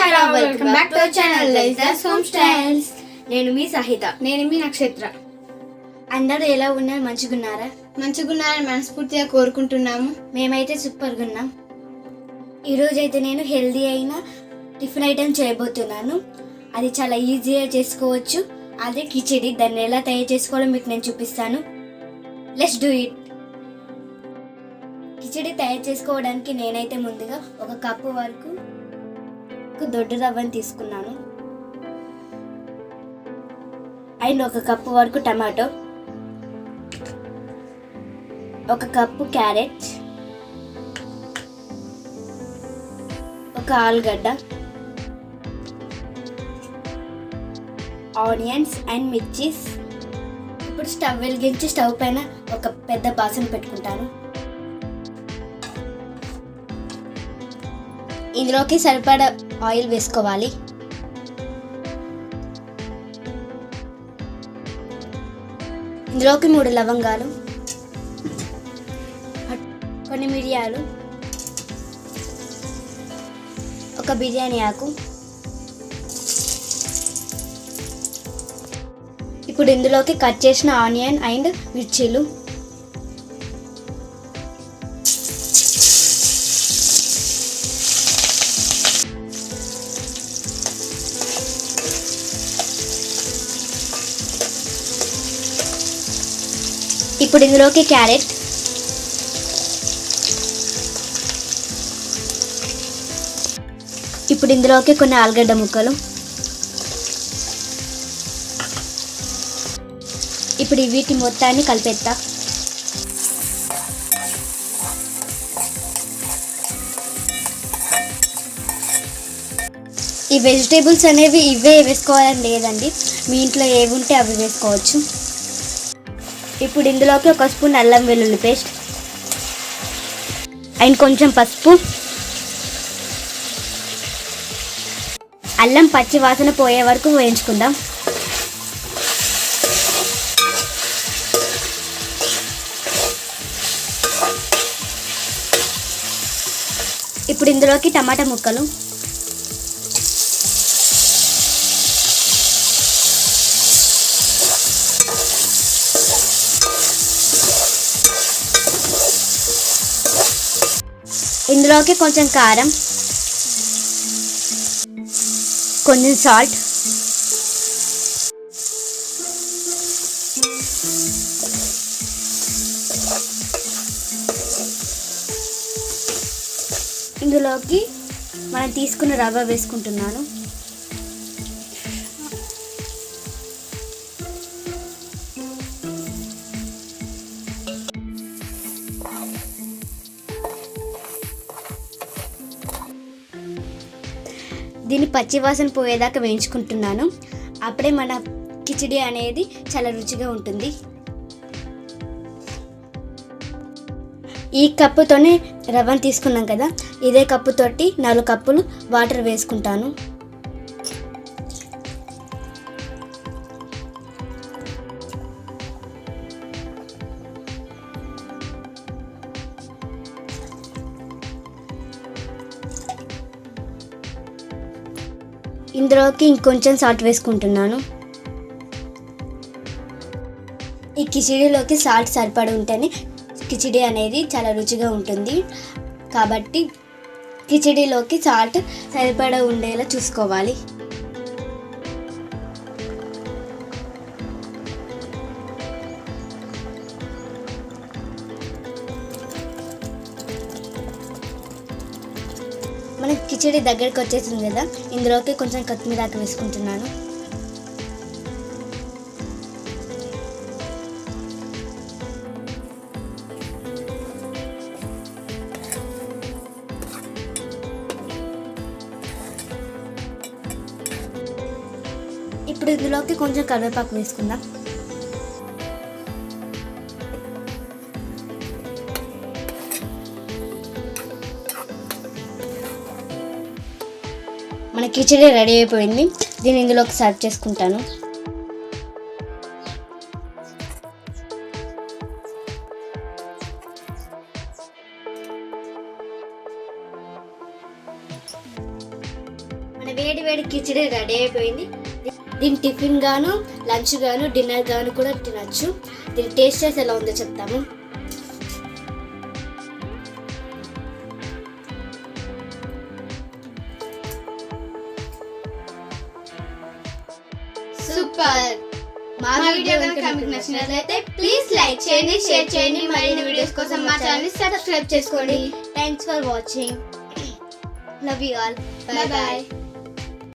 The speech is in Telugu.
Hello welcome back to our channel లైజాస్ హోమ్ స్టైల్స్. నేను మీ సహిత. నేను మీ నక్షత్ర. అందరూ ఎలా ఉన్నారు? మంచిగున్నారని మనస్ఫూర్తిగా కోరుకుంటున్నాము. మేమైతే సూపర్గా ఉన్నాం. ఈరోజు అయితే నేను హెల్దీ అయిన టిఫిన్ ఐటెం చేయబోతున్నాను. అది చాలా ఈజీగా చేసుకోవచ్చు. అదే కిచిడి. దాన్ని ఎలా తయారు చేసుకోవాలో మీకు నేను చూపిస్తాను. Let's do it. కిచిడి తయారు చేసుకోవడానికి నేనైతే ముందుగా ఒక కప్పు వరకు దొడ్డు రవ్వని తీసుకున్నాను. అండ్ ఒక కప్పు వరకు టమాటో, ఒక కప్పు క్యారెట్, ఒక ఆలుగడ్డ, ఆనియన్స్ అండ్ మిర్చీస్. ఇప్పుడు స్టవ్ వెలిగించి స్టవ్ పైన ఒక పెద్ద బాసన పెట్టుకుంటాను. ఇందులోకి సరిపడా ఆయిల్ వేసుకోవాలి. ఇందులోకి 3 లవంగాలు, కొన్ని మిరియాలు, ఒక బిర్యానీ ఆకు. ఇప్పుడు ఇందులోకి కట్ చేసిన ఆనియన్ అండ్ మిర్చీలు, ఇప్పుడు ఇందులోకి క్యారెట్, ఇప్పుడు ఇందులోకి కొన్ని ఆలుగడ్డ ముక్కలు. ఇప్పుడు వీటి మొత్తాన్ని కలిపేస్తా. ఈ వెజిటేబుల్స్ అనేవి ఇవే వేసుకోవాలని లేదండి, మీ ఇంట్లో ఏవి ఉంటే అవి వేసుకోవచ్చు. ఇప్పుడు ఇందులోకి ఒక స్పూన్ అల్లం వెల్లుల్లి పేస్ట్ అండ్ కొంచెం పసుపు. అల్లం పచ్చి వాసన పోయే వరకు వేయించుకుందాం. ఇప్పుడు ఇందులోకి టమాటా ముక్కలు, ఇందులోకి కొంచెం కారం, కొంచెం సాల్ట్, ఇందులోకి మనం తీసుకున్న రవ్వ వేసుకుంటున్నాను. దీన్ని పచ్చివాసన పోయేదాకా వేయించుకుంటున్నాను. అప్పుడే మన కిచిడి అనేది చాలా రుచిగా ఉంటుంది. ఈ కప్పుతోనే రవ్వను తీసుకున్నాం కదా, ఇదే కప్పుతోటి 4 కప్పులు వాటర్ వేసుకుంటాను. ఇందులోకి ఇంకొంచెం సాల్ట్ వేసుకుంటున్నాను. ఈ కిచిడిలోకి సాల్ట్ సరిపడి ఉంటేనే కిచిడి అనేది చాలా రుచిగా ఉంటుంది. కాబట్టి కిచిడిలోకి సాల్ట్ సరిపడా ఉండేలా చూసుకోవాలి. మన కిచిడి దగ్గరికి వచ్చేసింది కదా, ఇందులోకి కొంచెం కొత్తిమీర ఆకు వేసుకుంటున్నాను. ఇప్పుడు ఇందులోకి కొంచెం కరివేపాకు వేసుకుందాం. మన కిచిడి రెడీ అయిపోయింది. దీన్ని ఇందులోకి సర్వ్ చేసుకుంటాను. వేడి వేడి కిచిడి రెడీ అయిపోయింది. దీని టిఫిన్ గాను, లంచ్ గాను, డిన్నర్ గాను కూడా తినచ్చు. దీని టేస్ట్ ఎలా ఉందో చెప్తాము. సూపర్. మా వీడియో కనుక మీకు నచ్చినట్లయితే ప్లీజ్ లైక్ చేయండి, షేర్ చేయండి. మరిన్ని వీడియోస్ కోసం మా ఛానల్ ని సబ్స్క్రైబ్ చేసుకోండి. Thanks for watching. Love you all. Bye bye.